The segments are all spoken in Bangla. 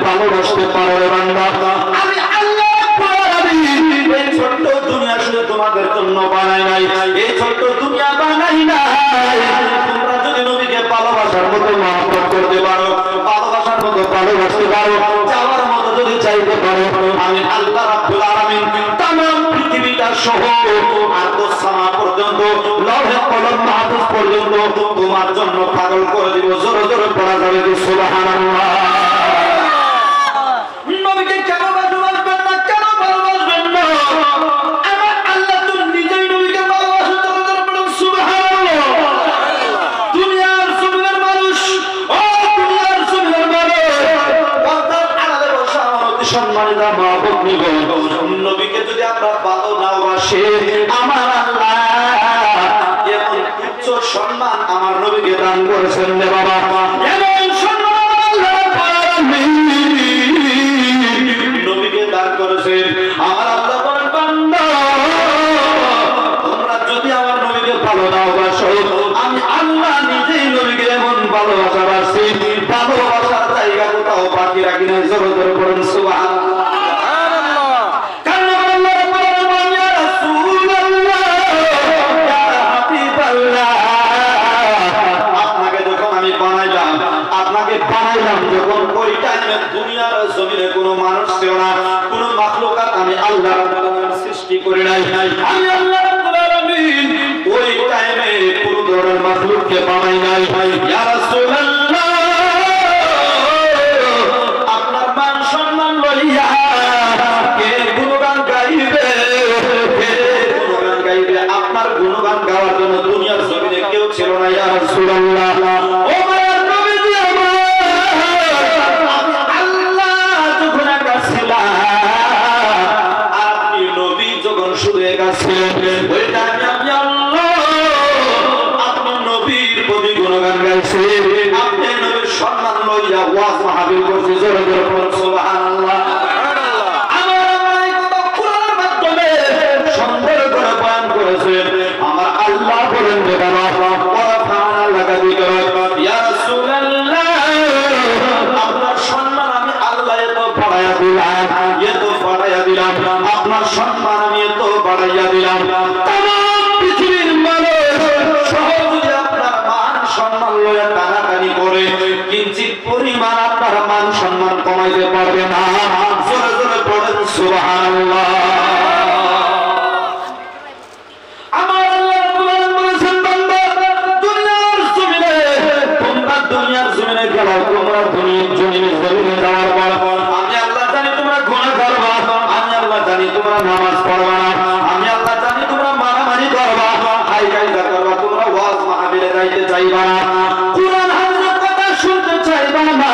ভালোবাসতে পারো রে বান্দা। আমি আল্লাহ এই ছোট্ট দুনিয়া শুধু তোমাদের জন্য বানাই নাই, এই ছোট্ট দুনিয়া বানাই নাই। তোমরা যদি নবীকে ভালোবাসার মতো মহব্বত করতে পারো, ভালোবাসার মতো ভালোবাসতে পারো, যাওয়ার মতো যদি চাইতে পারো, আমি আল্লাহ রাব্বুল আলামিন তামাম পৃথিবীটা সহ আরশ সামা পর্যন্ত, লৌহে কলম মাহফুজ পর্যন্ত তোমার জন্য পাগল করে দিব। জোরে জোরে পড়া যাবে কি সুবহানাল্লাহ। নবীকে কেন ভালোবাসবেন না, কেন ভালোবাসবেন না? আমার আল্লাহ তো নিজেই নবীকে ভালোবাসেন। জোরে জোরে পড়ুন সুবহানাল্লাহ। দুনিয়ার জমিনের মানুষ, ও দুনিয়ার জমিনের মানুষ, পর্দার আড়ালে বসা আমার অতি সম্মানিত মা ভগ্নীগণ, নবীকে যদি আমরা ভালো না বাসি, আমার আল্লাহ এমন উচ্চ সম্মান আমার নবীকে দান করেছেন রে বাবা। এমন সম্মান আল্লাহ নবীকে দান করেছেন। আমার আল্লাহ বলেন, বান্দা তোমরা যদি আমার নবীকে ভালো না বাসো, আমি আল্লাহ নিজেই নবীকে এমন ভালোবাসা বাসি, ভালোবাসার জায়গা কোথাও বাকি রাখি না। জোরে জোরে পড়ুন সুবহানাল্লাহ। যখন ওই টাইমে দুনিয়ার জমিনে কোনো মানুষ ছিল না, কোনো মাখলুকাত আমি আল্লাহ সৃষ্টি করে নাই। আমি আল্লাহ রাব্বুল আলামিন ওই টাইমে কোনো ধরনের মাখলুককে বানাই নাই। ইয়া রাসূলুল্লাহ, আপনার মান সম্মান লইয়া কে গুণগান গাইবে, কে গুণগান গাইবে? আপনার গুণগান গাওয়ার জন্য দুনিয়ার জমিনে কেউ ছিল না। ইয়া রাসূলুল্লাহ, ও মায়ার নবীজি আমার, আপনি নবী যখন শুয়ে গেছেন, ওই টাইমে আমি আল্লাহ আপনি নবীর প্রতি গুণগান গাইছি, আপনি নবীর সম্মান লইয়া ওয়াজ মাহফিল করছি। জোরে জোরে পড়ুন সুবহানাল্লাহ। আমার আল্লাহ এই কথা কোরআনের মাধ্যমে সুন্দর করে বয়ান করেছেন। আমার আল্লাহ বলেন যে বাবা ওয়া ফানা লাকা যিকরা, ইয়া রাসূলুল্লাহ আপনার সম্মান আমি আল্লাহ এত বাড়াইয়া দিলাম, এত বাড়াইয়া দিলাম, আপনার সম্মান আমি এত বাড়াইয়া দিলাম। তামাম পৃথিবীর মানুষ সহজে আপনার মান সম্মান লইয়া টানাটানি করে কিঞ্চিত পরিমাণ আপনার মান সম্মান কমাইতে পারবে না। জোরে জোরে পড়েন সুবহানাল্লাহ। আমার আল্লাহ রাব্বুল আলামিন বলেছেন, বান্দা দুনিয়ার জমিনে, তোমরা দুনিয়ার জমিনে গেল, তোমরা দুনিয়ার জমিনে যাওয়ার পর আমি আল্লাহ জানি তোমরা গুনাহ করবা, আমি আল্লাহ জানি তোমরা নামাজ পড়বা না, আমি আল্লাহ জানি তোমরা মারামারি করবা, হাই কায়দা করবা, তোমরা ওয়াজ মাহফিলে যাইতে চাইবা না, কুরআন হাদিসের কথা শুনতে চাইবা না।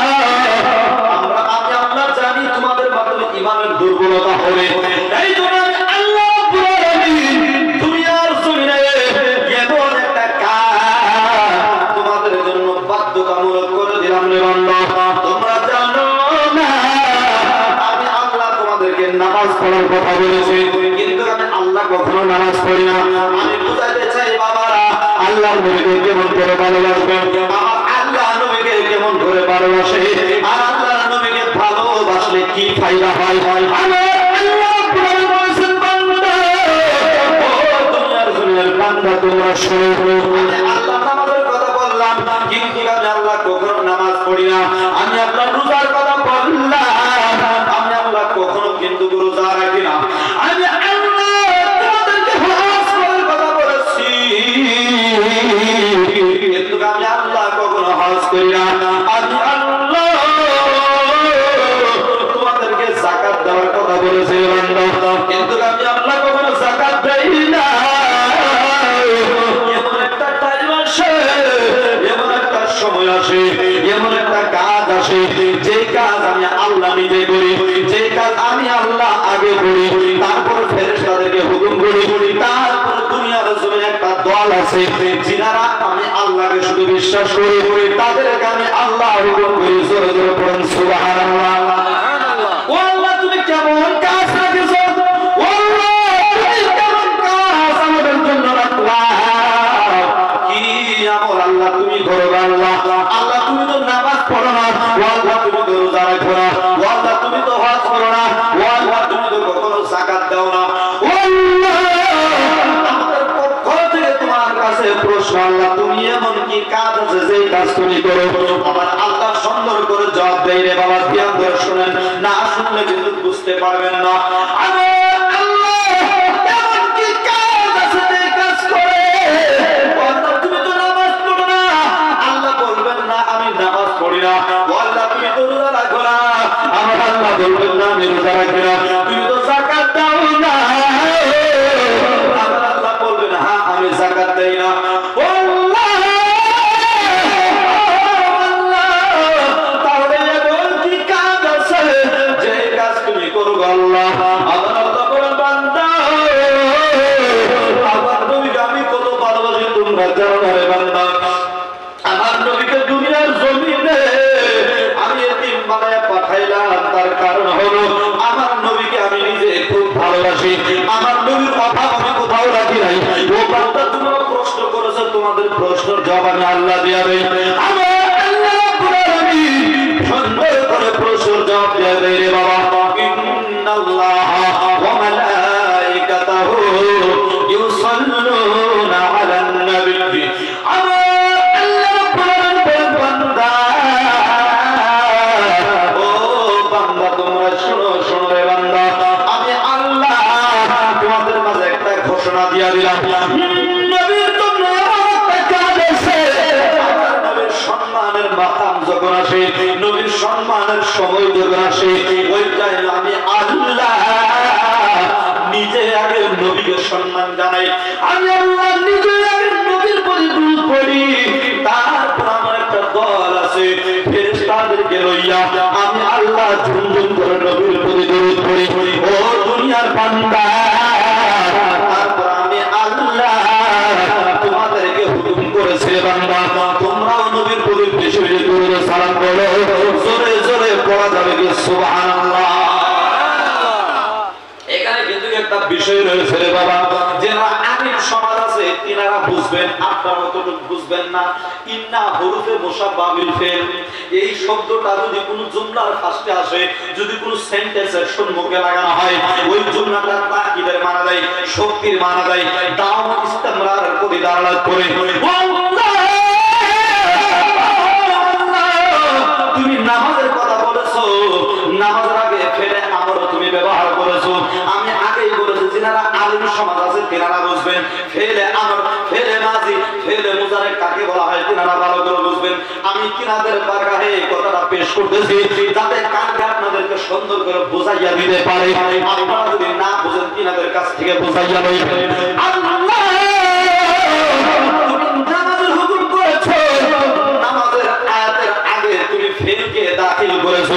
আমি আল্লাহ জানি তোমাদের মাধ্যমে ঈমানের দুর্বলতা হবে। এই জন্য আমি আল্লাহ রাব্বুল আলামিন দুনিয়ার জমিনে এমন একটা কাজ তোমাদের জন্য বাধ্যতামূলক করে দিলাম রে বান্দা। তোমরা জানো না আমি আল্লাহ তোমাদেরকে নামাজ পড়ার কথা বলেছি, কিন্তু আমি আল্লাহ কখনো নামাজ পড়ি না। আমি বুঝাতে চাই বাবারা, আল্লাহ নবীকে কেমন করে ভালোবাসবেন, আমার আল্লাহ নবীকে কেমন করে ভালোবাসে, আর আল্লাহ নবীকে ভালোবাসলে কি ফায়দা হয়। আমার আল্লাহ বলেছেন, বান্দা ও দুনিয়ার জমিনের বান্দা তোমরা শোনো, আল্লাহ নামাজের কথা বললাম, কিন্তু আমি আল্লাহ কখনো নামাজ পড়ি না। আমি আল্লাহ রোজার কথা বললাম, আমি আল্লাহ কখনো কিন্তু রোজা রাখি না। আমি আল্লাহ তোমাদেরকে হজ করার কথা বলেছি, কিন্তু আমি আল্লাহ কখনো হজ করি না। আমি আল্লাহ তোমাদেরকে যাকাত দেওয়ার কথা বলেছি, কিন্তু আমি আল্লাহ কখনো যাকাত দেই না। এমন একটা টাইম আসে, এমন একটা সময় আসে, এমন একটা কাজ আসে, যে কাজ আমি আল্লাহ নিজে করি, যে কাজ আমি আল্লাহ আগে করি, তারপর ফেরেশতাদেরকে হুকুম করি, তারপর দুনিয়ার জমিনে একটা দল আছে যিনারা আমি আল্লাহকে শুধু বিশ্বাস করি, তাদেরকে আমি আল্লাহ হুকুম করি। জোরে জোরে পড়েন সুবহানাল্লাহ। ও আল্লাহ তুমি কেমন কাজ রেখেছো, ও আল্লাহ তুমি কেমন কাজ আমাদের জন্য রাখলা, কি আমল আল্লাহ তুমি করো। আল্লাহ আল্লাহ তুমি তো নামাজ পড়ো না, ও আল্লাহ তুমি তো রোজা রাখো না, ও কাজ তুমি করো। আমার আল্লাহ সুন্দর করে জবাব দেয় রে বাবা, ধ্যান করে শুনেন, না শুনলে কিন্তু বুঝতে পারবেন না। আমার আল্লাহ এমন কি কাজ আছে যে কাজ করে বলতো তুমি তো নামাজ পড়ো না, আল্লাহ বলবেন না আমি নামাজ পড়ি না। বলতো তুমি তো রোজা রাখো না, আমার আল্লাহ বলবেন না আমি রোজা রাখি না। তুমি তো যাকাত দাও না, আমার আল্লাহ বলবেন হ্যাঁ আমি যাকাত দেই না। আমার নবীকে দুনিয়ার জমিনে আমি এতিম বানায় পাঠাইলাম, তার কারণ হলো আমার নবীকে আমি নিজে খুব ভালোবাসি, আমার নবীর অভাব আমি কোথাও রাখি নাই। ও বান্দা তোমরা প্রশ্ন করেছো, তোমাদের প্রশ্নের জবাব আমি আল্লাহ দিয়া দেই। আমার আল্লাহ রাব্বুল আলামিন সুন্দর করে প্রশ্নের জবাব দিয়া দেয় রে বাবা, ইন্নাল্লাহা ওয়া মালাইকাতাহু ইউসাল্লুনা আলান নবী। নবীর সম্মানের সময় যখন আসে ওই টাইমে আমি আল্লাহ নিজে আগে নবীকে সম্মান জানাই, আমি আল্লাহ নিজে আগে নবীর প্রতি দরুদ পড়ি। তারপর আমার একটা দল আছে ফেরেশতাদেরকে লইয়া আমি আল্লাহ ঝুমঝুম করে নবীর প্রতি দরুদ পড়ি। ও দুনিয়ার বান্দা, তারপর আমি আল্লাহ তোমাদেরকে হুকুম করেছে বান্দা তোমরাও নবীর প্রতি বেশি বেশি দরুদ সালাম পড়ো। জোরে জোরে পড়া যাবে কি সুবহানাল্লাহ। এখানে কিন্তু একটা বিষয় রয়েছে রে বাবা, যারা আমিন সমাজ আছে তিনারা বুঝবেন, আপনার মতো বুঝবেন না। ইন্না হরফে মুশাব্বাবিল ফিল, এই শব্দটা যদি কোনো জুমলার ফার্স্টে আসে, যদি কোনো সেন্টেন্সের সম্মুখে লাগানো হয়, ওই জুমলাটা তাকিদের মানা দেয়, শক্তির মানা দেয়, দাওয়াম ইস্তিমরার করে দাঁড়াত করে। তুমি নামাজের কথা বলেছো, নামাজের আগে ফেলে আমারও তুমি ব্যবহার করেছো। আমি আগেই বলেছি যারা আলিম সমাজ আছে তিনারা বুঝবেন, ফেলে আমার ফেলে মাঝি ফেলে মুজারে কাকে বলা হয় তিনারা ভালো করে বুঝবেন। আমি তিনাদের বারগাহে এই কথাটা পেশ করতেছি যাতে কানকে আপনাদেরকে সুন্দর করে বোঝাইয়া দিতে পারে। আপনারা যদি না বুঝেন তিনাদের কাছ থেকে বোঝাইয়া লইবেন। আল্লাহ তুমি নামাজের হুকুম করেছো, নামাজের আয়াতের আগে তুমি ফেলকে দাখিল করেছো।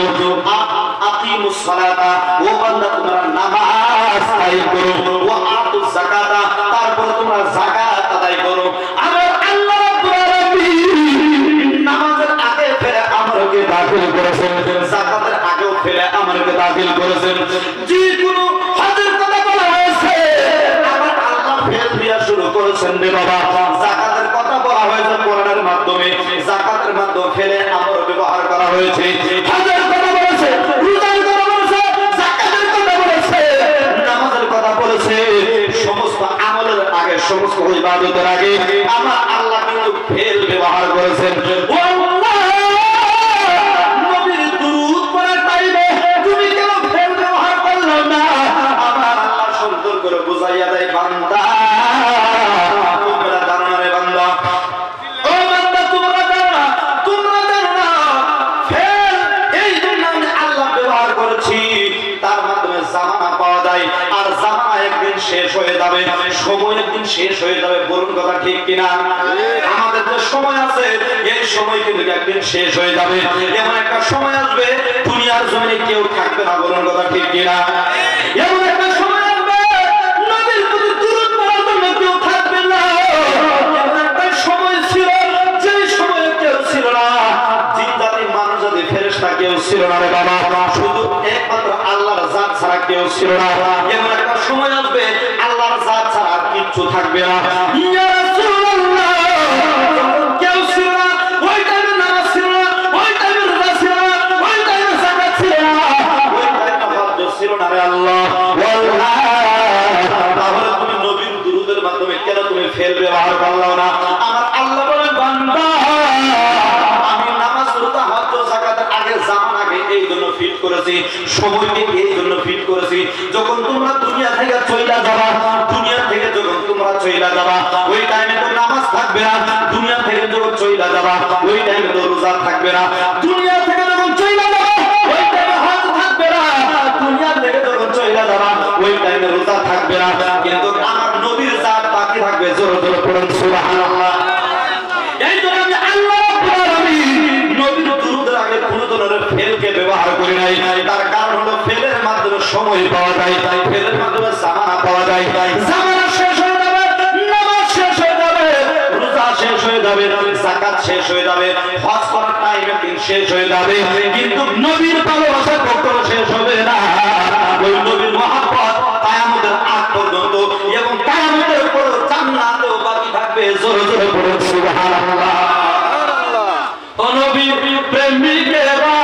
আকিমুস সালাতা, ও বান্দা তোমরা নামাজ আদায় করো। ওয়া আতুজ যাকাতা, তারপর তোমরা যাকাত আদায় করো। আমার আল্লাহ রাব্বুল আলামিন নামাজের আগে ফেলে আমাকে দাখিল করেছেন, যাকাতের আগেও ফেলে আমাকে দাখিল করেছেন। যে কোনো হজের কথা বলা হয়েছে আমার আল্লাহ ফেল দিয়া শুরু করেছেন রে বাবা। যাকাতের কথা বলা হয়েছে কোরআনের মাধ্যমে, যাকাতের মাধ্যমে ফেলে আমার ব্যবহার করা হয়েছে। হজের কথা বলেছে, রোজার কথা বলেছে, যাকাতের কথা বলেছে, নামাজের কথা বলেছে। সমস্ত আমলের আগে, সমস্ত ইবাদতের আগে আমার আল্লাহ কিন্তু ফেল ব্যবহার করেছেন। ও আল্লাহ, নবীর দুরূদ পড়ার টাইমে তুমি কেন ফেল ব্যবহার করলে না? আমার আল্লাহ সুন্দর করে বুঝাইয়া দেয়, বান্দা তোমরা জানো না রে বান্দা, ও বান্দা তোমরা জানো না, তোমরা জানো না ফেল এই জন্য আমি আল্লাহ ব্যবহার করেছি। তার মাধ্যমে জামানা পাওয়া যায়, আর জামানা একদিন শেষ হয়ে যাবে, সময় একদিন শেষ হয়ে যাবে। বলুন কথা ঠিক কিনা? আমাদের যে সময় আছে এই সময় কিন্তু একদিন শেষ হয়ে যাবে। এমন একটা সময় আসবে দুনিয়ার জমিনে কেউ থাকবে না। বলুন কথা ঠিক কিনা? এমন একটা সময় আসবে নবীর প্রতি দরুদ পড়ার জন্য কেউ থাকবে না। এমন একটা সময় ছিল যে সময়ে কেউ ছিল না, জিন জাতি মানুষ জাতি ফেরেশতা কেউ ছিল না রে বাবা, শুধু একমাত্র আল্লাহর জাত ছাড়া কেউ ছিল না। এমন একটা সময় আসবে আল্লাহর জাত ছাড়া আর কিচ্ছু থাকবে না। ইয়া রাসূলুল্লাহ, কেউ ছিল না ওই টাইমে, নামাজ ছিল না ওই টাইমে, রোজা ছিল না ওই টাইমে, যাকাত ছিল না ওই টাইমে, হজ ছিল না রে আল্লাহ। তাহলে তুমি নবীর দুরূদের মাধ্যমে কেন তুমি ফেল ব্যবহার করলাম না? আমার আল্লাহ বলেন, বান্দা সময়কে এই জন্য ফিট করেছি, যখন তোমরা দুনিয়া থেকে চইলা যাবা, দুনিয়া থেকে যখন তোমরা চইলা যাবা ওই টাইমে তো নামাজ থাকবে না, দুনিয়া থেকে যখন চইলা যাবা ওই টাইমে তো রোজা থাকবে না, দুনিয়া থেকে যখন চইলা যাবা ওই টাইমে হজ থাকবে না, দুনিয়া থেকে যখন চইলা যাবা ওই টাইমে রোজা থাকবে না, কিন্তু আমার নবীর জাত বাকি থাকবে। জোরে জোরে পড়ুন সুবহানাল্লাহ। এই জন্য আমি আল্লাহ রাব্বুল আলামিন নবীর দুরূদের আগে কোন ধরনের ফেলকে ব্যবহার করি নাই। তার কারণ হলো ফেলের মাধ্যমে সময় পাওয়া যায়, ফেলের মাধ্যমে জামানা পাওয়া যায়, জামানা শেষ হয়ে যাবে, নামাজ শেষ হয়ে যাবে, রোজা শেষ হয়ে যাবে, যাকাত শেষ হয়ে যাবে, হজ করার টাইম একদিন শেষ হয়ে যাবে, কিন্তু নবীর ভালোবাসা কখনো শেষ হবে না। ওই নবীর মহব্বত কিয়ামতের আগ পর্যন্ত এবং কিয়ামতের পর জান্নাতেও বাকি থাকবে। জোরে জোরে পড়ুন সুবহানাল্লাহ। ও নবীর প্রেমিকেরা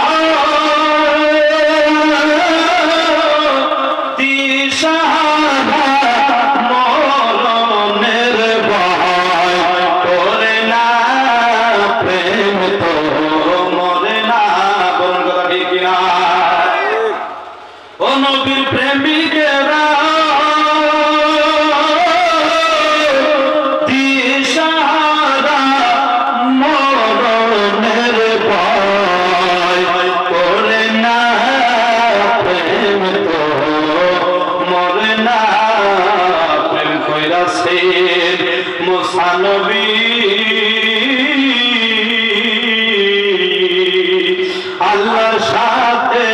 আল্লাহর সাথে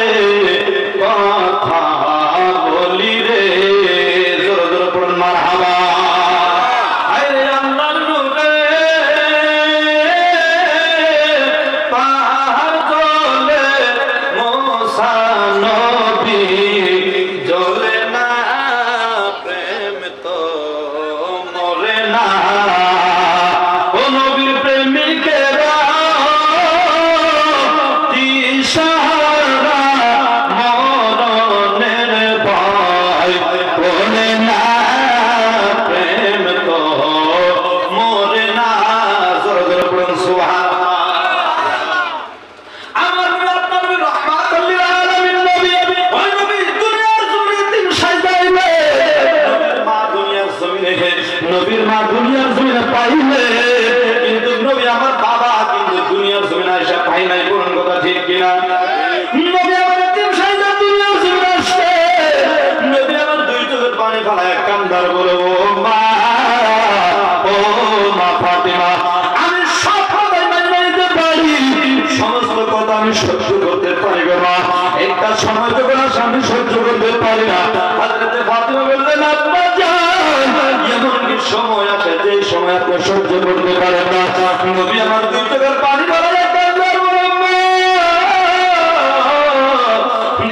কথা বলি রে। জোরে জোরে পড়ুন মারহাবা। আরে আল্লাহর নূরে পাহাড় জ্বলে, মুসা নবী জ্বলে না, প্রেম তো মরে না। ও নবীর প্রেমিকেরা দিশাহারা মরণের ভয় করে না, প্রেম তো মরে না। জোরে জোরে পড়ুন সুবহানাল্লাহ। আমার আপনার নবী রাহমাতুল লিল আলামিন নবী, ওই নবী দুনিয়ার জমিনে তিন সাজাইলে, নবীর মা দুনিয়ার জমিনে পাইলে, কিন্তু নবী আমার বাবা কিন্তু দুনিয়ার জমিনে এসে পাই নাই। কোন কথা ঠিক কিনা? নবী আমার তিন সাইজা দুনিয়ার জমিনে আসছে, নবী আমার দুই চোখের পানি ফেলায় কান্দার বলে, ও মা, ও মা ফাতিমা, আমি সব কথা মেনে নিতে পারি, সমস্ত কথা আমি সহ্য করতে পারি গো মা, একটা সময় তো কোনো আমি সহ্য করতে পারি না। হযরত ফাতিমা বললেন, আব্বা জান, এমন কি সময় আছে যে সময় আপনি সহ্য করতে পারেন না? নবী আমার দুই চোখের পানি ফেলায় কান্দার বলে,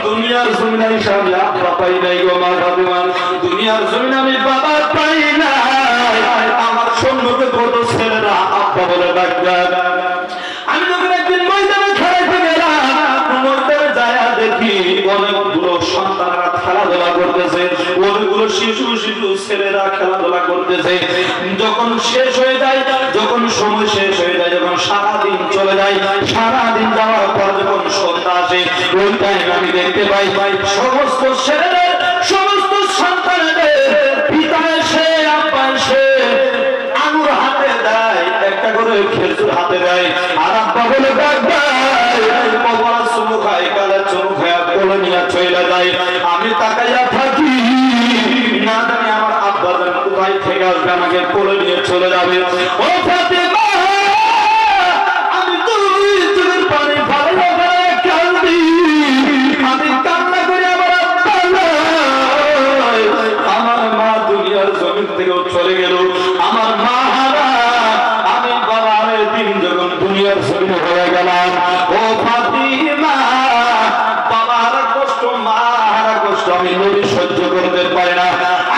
দুনিয়ার জমিনে আমি আব্বা পাই নাই গো মা ফাতিমা, দুনিয়ার জমিনে আমি বাবা পাই নাই, আমার সম্মুখে কত ছেলেরা আব্বা বলে ডাকবে। আমি যখন একদিন ময়দানে খেলাতে গেলাম, ময়দানে যায় দেখি অনেকগুলো সন্তানরা খেলাধুলা করতেছে, অনেকগুলো শিশু শিশু ছেলেরা খেলাধুলা করতেছে। যখন শেষ হয়ে যায়, যখন সময় শেষ হয়ে যায়, যখন সারাদিন চলে যায়, সারাদিন যাওয়ার পর যখন সন্ধ্যা আসে, ওই টাইমে আমি দেখতে পাই সমস্ত ছেলেদের, সমস্ত সন্তানদের পিতা এসে, আব্বা এসে আঙুর হাতে দেয়, একটা করে খেজুর হাতে দেয়, আর আব্বা বলে ডাক দেয়, বাবা চুমু খায়, কালে চুমু খায় কোলে নিয়ে চলে যায়। আমি তাকাইয়া থাকি, না জানি আমার আব্বা যেন কোথায় থেকে আসবে, আমাকে কোলে নিয়ে চলে যাবে। ও ফাতিমা, আমি দুই চোখের পানি ফেলে ফেলে কান্দি, আমি কান্না করে আমার আব্বা নাই, আমার মা দুনিয়ার জমিন থেকেও চলে গেল, আমার মা হারা, আমি বাবার দিন যখন দুনিয়ার জমিন হয়ে গেলাম। ও ফাতিমা, বাবার কষ্ট, মা হারা কষ্ট আমি নবী সহ্য করতে পারি না,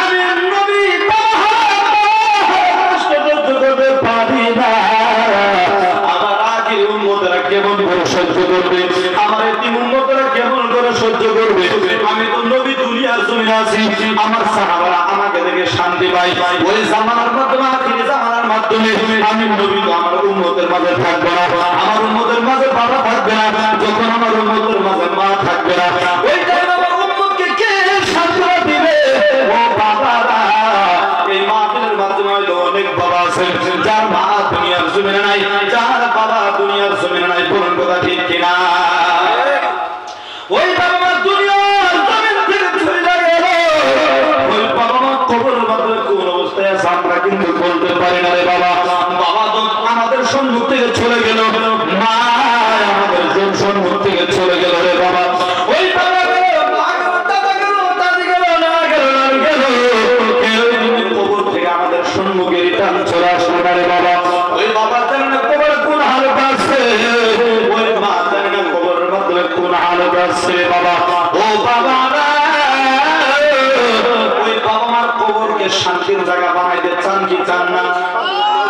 আমি নবী কষ্ট সহ্য করতে পারি না। আমার আগে উম্মতেরা কেমন করে সহ্য করবে, আমার এতিম উম্মতেরা কেমন করে সহ্য করবে? আমি তো নবী দুনিয়ার জমিনে আছি, আমার সাহাবারা আমাকে দেখে শান্তি পাই, ওই জামানার মাধ্যমে, আখিরি জামানার মাধ্যমে আমি নবী তো আমার উম্মতের মাঝে থাকবো না, আমার উম্মতের মাঝে বাবা থাকবে না, না, যখন আমার উম্মতের মাঝে মা থাকবে না, ওই টাইমে আমার উম্মতকে কে সান্ত্বনা দিবে? ও বাবারা, এই মাহফিলের মাধ্যমে হয়তো অনেক বাবা আছে যার মা দুনিয়ার জমিনে নাই, যার বাবা দুনিয়ার জমিনে নাই। বলুন কথা ঠিক কিনা? ওই বাবা মা দুনিয়ার জমিন থেকে চলে গেল, ওই বাবা মা কবরের মধ্যে কোন অবস্থায় আছে আমরা কিন্তু বলতে পারি না রে বাবা। বাবা তো আমাদের সম্মুখ থেকে চলে গেল, মা আমাদের সম্মুখ থেকে চলে গেল রে বাবা। ওই বাবা গেল, মা গেল, দাদা গেল, দাদি গেল, না গেল, না গেল, কেউ যদি কবর থেকে আমাদের সম্মুখে রিটার্ন চলে আসলো না রে বাবা। ওই বাবা জানে না কবর কোন হালত আছে, ওই মা জানে না কবরের মধ্যে কোন হালত আছে বাবা। ও বাবা, ওই বাবা মার কবরকে শান্তির জায়গা বানাইতে চান কি চান না?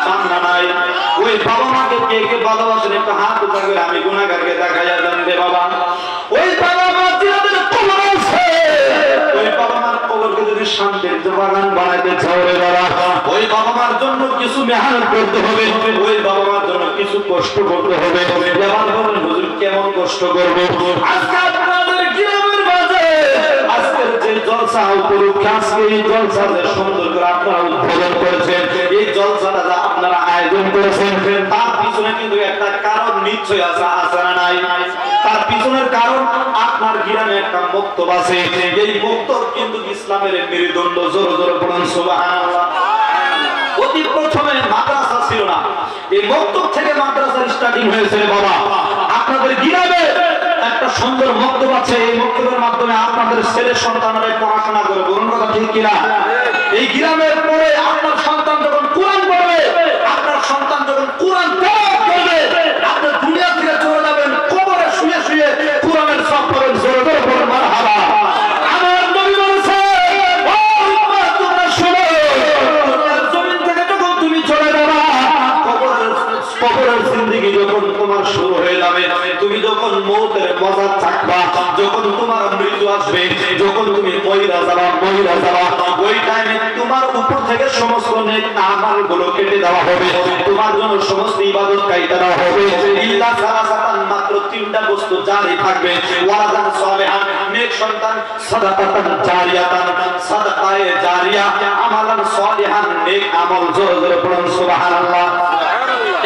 চান না নাই? ওই বাবা মাকে কে কে ভালোবাসেন একটু হাত উঠা করে আমি গুনাহগারকে দেখাইয়া দেন রে বাবা। ওই বাবা মা যাদের কবর আছে, ওই বাবা মার কবরকে যদি শান্তির বাগান বানাইতে চাও রে বাবা, ওই বাবা মার জন্য কিছু মেহনত করতে হবে, ওই বাবা মার জন্য কিছু কষ্ট করতে হবে। এবার বলেন হুজুর কেমন কষ্ট করব? আজকে আপনাদের গ্রামের মাঝে আজকের যে জলসা উপলক্ষে, আজকে এই জলসা যে সুন্দর করে আপনারা উদ্বোধন করেছেন, এই জলসাটা যা আপনারা আয়োজন করেছেন, তার পিছনে কিন্তু একটা কারণ নিশ্চয় আছে, আছে না নাই? তার পিছনের কারণ আপনার গ্রামে একটা বক্তব্য আছে, এই বক্তব্য কিন্তু ইসলামের মেরুদণ্ড। জোরে জোরে বলুন সুবহানাল্লাহ। অতি প্রথমে মাদ্রাসা ছিল না, এই মক্তব থেকে মাদ্রাসার স্টার্টিং হয়েছে বাবা। আপনাদের গ্রামে একটা সুন্দর মক্তব আছে, এই মক্তবের মাধ্যমে আপনাদের ছেলে সন্তানরা পড়াশোনা করে। বলুন কথা ঠিক কিনা? এই গ্রামের পরে আপনার সন্তান যখন কোরআন পড়বে, আপনার সন্তান যখন কোরআন তেলাওয়াত করবে, আপনি দুনিয়া থেকে চলে যাবেন, কবরে শুয়ে শুয়ে কোরআনের সব পড়বেন। জোরে জোরে বলুন মারহাবা। আমার নবী বলেছে, ও উম্মত তোমরা শোনো, দুনিয়ার জমিন থেকে যখন তুমি চলে যাবা, কবরের জিন্দেগি যখন তোমার শুরু হয়ে যাবে, তুমি যখন মৌতের মজা চাকবা, যখন তোমার মৃত্যু আসবে, যখন তুমি মইরা যাবা, ওই টাইমে তোমার উপর থেকে সমস্ত নেক আমালগুলো কেটে দেওয়া হবে, তোমার জন্য সমস্ত ইবাদত কাইটা দেওয়া হবে। ইল্লা সালাসাতান, মাত্র তিনটা বস্তু জারি থাকবে। ওয়ালাদান সালিহান, নেক সন্তান, সাদাকাতান জারিয়াতান, সাদাকায়ে জারিয়া, আমালান সালিহান, নেক আমল। জোরে জোরে পড়ুন সুবহানাল্লাহ।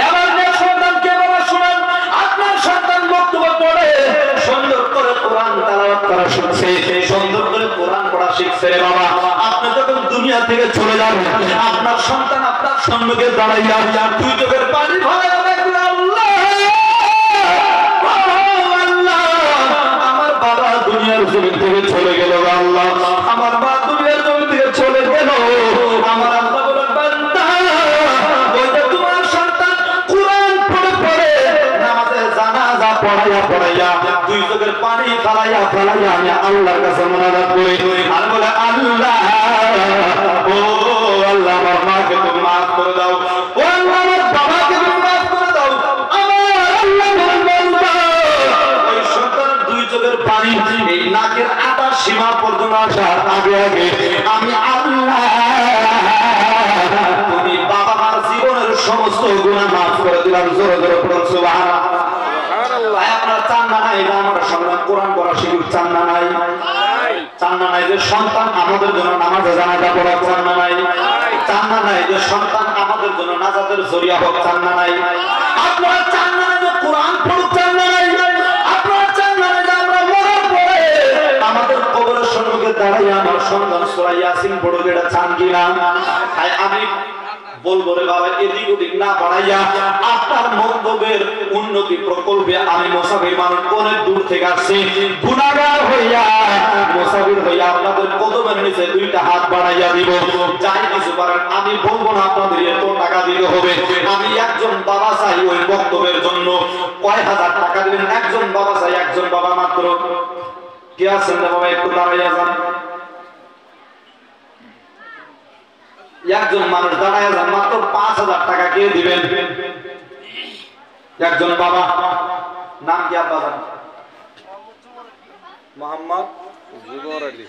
এবার নেক সন্তানকে বাবা শুনুন, আপনার সন্তান বক্তব্য পড়ে সুন্দর করে কোরআন তেলাওয়াত করা শিখছে, সুন্দর করে কোরআন পড়া শিখছে রে বাবা। আপনি যখন দুনিয়া থেকে চলে যাবেন, আপনার সন্তান আপনার সম্মুখে দাঁড়াইয়া দুই চোখের পানি ফেলে দেখবে, আল্লাহ আল্লাহ, আমার বাবা দুনিয়ার জমিন থেকে চলে গেল, আল্লাহ আমার মা দুনিয়ার জমিন থেকে চলে গেল। আমার আল্লাহ বলেন, বান্দা ওই যে তোমার সন্তান কোরআন পড়ে পড়ে নামাজে জানাজা পড়াইয়া দুই চোখের পানি ফেলাইয়া আমি আল্লাহর কাছে মুনাজাত করি আর বলে, আল্লাহ ও আল্লাহ, আমার মাকে তুমি মাফ করে দাও, ও আল্লাহ আমার বাবাকে তুমি মাফ করে দাও। আমার আল্লাহ বান্দা ওই সন্তানের দুই চোখের পানি এই নাকের আটা সীমা পর্যন্ত আসার আগে আগে আমি আল্লাহ তুমি বাবা মার জীবনের সমস্ত গুনাহ মাফ করে দিলাম। জোরে জোরে পড়ুন সুবহানাল্লাহ। আপনার চান না নাই আমার সন্তান কোরআন পড়া শিখুক? চান না নাই? চান না নাই যে সন্তান আমাদের জন্য নামাজে জানাজা পড়া? চান না নাই? চান না নাই যে সন্তান আমাদের জন্য নাজাতের জরিয়া হোক? চান না নাই? আপনারা চান না নাই যে কোরআন পড়ুক? চান না নাই? আপনারা চান না নাই যে আমরা মরার পরে আমাদের কবরের সম্মুখে দাঁড়াইয়া আমার সন্তান সূরা ইয়াসিন পড়ুক? এটা চান কি না? তাই আমি বলবো রে বাবা, এদিক ওদিক না বাড়াইয়া আপনার মন্তব্যের উন্নতি প্রকল্পে আমি মুসাফির মানুষ অনেক দূর থেকে আসছি, গুনাহগার হইয়া মুসাফির হইয়া আপনাদের কদমের নিচে দুইটা হাত বাড়াইয়া দিব। যাই কিছু পারেন আমি বলবো না আপনাদের এত টাকা দিতে হবে। আমি একজন বাবা চাই ওই বক্তব্যের জন্য, কয় হাজার টাকা দিবেন? একজন বাবা চাই, একজন বাবা মাত্র। কে আছেন না বাবা? একটু দাঁড়াইয়া যান। একজন মানুষ দাঁড়ায় যান, মাত্র ৫,০০০ টাকা কে দিবেন? একজন বাবা। নাম কি আব্বা জান? মোহাম্মদ জুবর আলী।